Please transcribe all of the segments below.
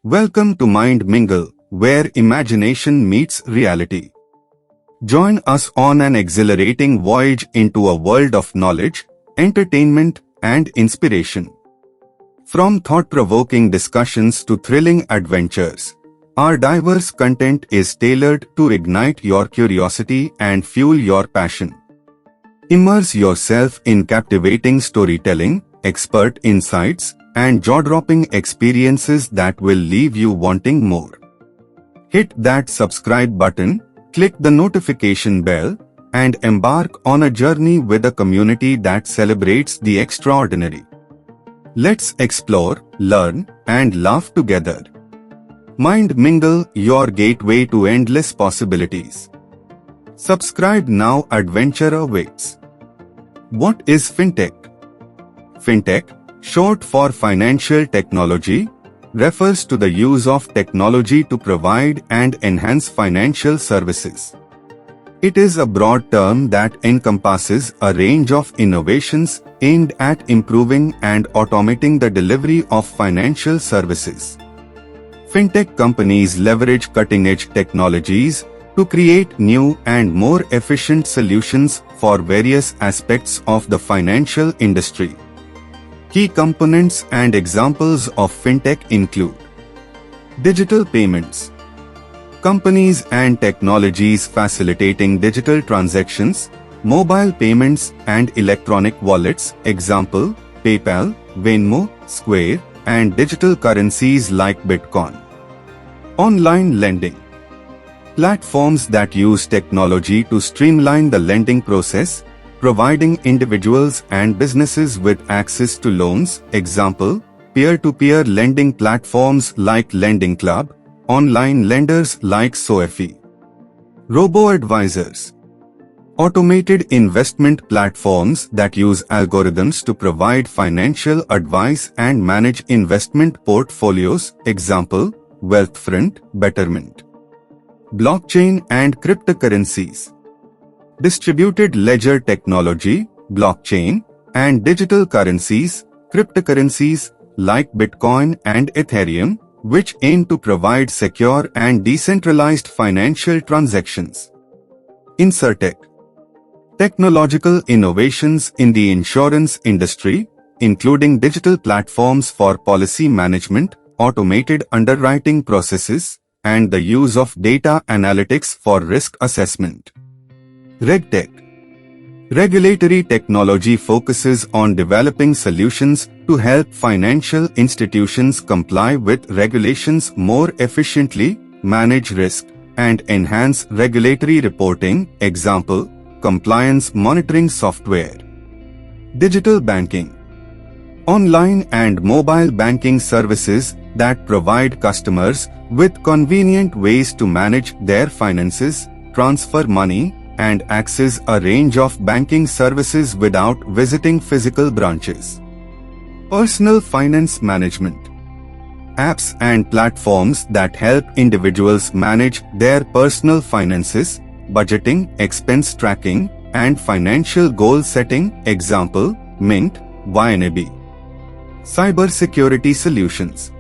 Welcome to Mind Mingle, where imagination meets reality. Join us on an exhilarating voyage into a world of knowledge, entertainment, and inspiration. From thought-provoking discussions to thrilling adventures, our diverse content is tailored to ignite your curiosity and fuel your passion. Immerse yourself in captivating storytelling, expert insights, and jaw-dropping experiences that will leave you wanting more. Hit that subscribe button, click the notification bell, and embark on a journey with a community that celebrates the extraordinary. Let's explore, learn, and laugh together. Mind Mingle, your gateway to endless possibilities. Subscribe now, adventure awaits. What is Fintech? Fintech, short for financial technology, refers to the use of technology to provide and enhance financial services. It is a broad term that encompasses a range of innovations aimed at improving and automating the delivery of financial services. Fintech companies leverage cutting-edge technologies to create new and more efficient solutions for various aspects of the financial industry. Key components and examples of fintech include digital payments. Companies and technologies facilitating digital transactions, mobile payments and electronic wallets, example, PayPal, Venmo, Square, and digital currencies like Bitcoin. Online lending. Platforms that use technology to streamline the lending process, providing individuals and businesses with access to loans, example, peer-to-peer lending platforms like Lending Club, online lenders like Soefi. Robo-advisors. Automated investment platforms that use algorithms to provide financial advice and manage investment portfolios, example, Wealthfront, Betterment. Blockchain and cryptocurrencies. Distributed ledger technology, blockchain, and digital currencies, cryptocurrencies like Bitcoin and Ethereum, which aim to provide secure and decentralized financial transactions. Insurtech. Technological innovations in the insurance industry, including digital platforms for policy management, automated underwriting processes, and the use of data analytics for risk assessment. RegTech. Regulatory technology focuses on developing solutions to help financial institutions comply with regulations more efficiently, manage risk, and enhance regulatory reporting, example, compliance monitoring software. Digital banking. Online and mobile banking services that provide customers with convenient ways to manage their finances, transfer money, and access a range of banking services without visiting physical branches. Personal finance management. Apps and platforms that help individuals manage their personal finances, budgeting, expense tracking, and financial goal setting, example, Mint, YNAB. Cybersecurity solutions.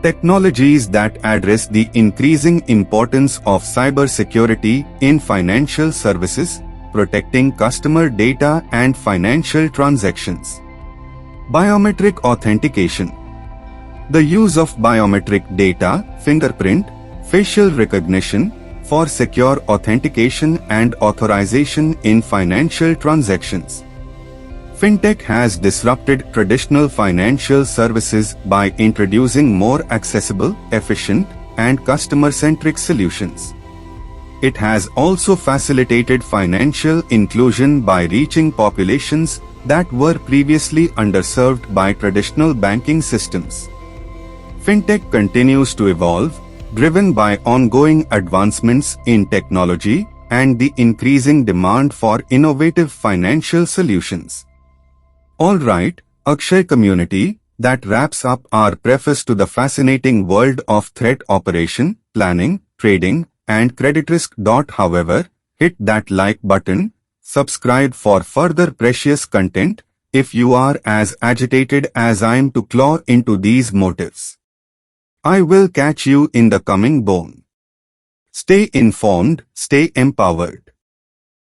Technologies that address the increasing importance of cybersecurity in financial services, protecting customer data and financial transactions. Biometric authentication. The use of biometric data, fingerprint, facial recognition, for secure authentication and authorization in financial transactions. Fintech has disrupted traditional financial services by introducing more accessible, efficient, and customer-centric solutions. It has also facilitated financial inclusion by reaching populations that were previously underserved by traditional banking systems. Fintech continues to evolve, driven by ongoing advancements in technology and the increasing demand for innovative financial solutions. Alright, Akshay community, that wraps up our preface to the fascinating world of threat operation, planning, trading, and credit risk. However, hit that like button, subscribe for further precious content, if you are as agitated as I am to claw into these motives. I will catch you in the coming bone. Stay informed, stay empowered.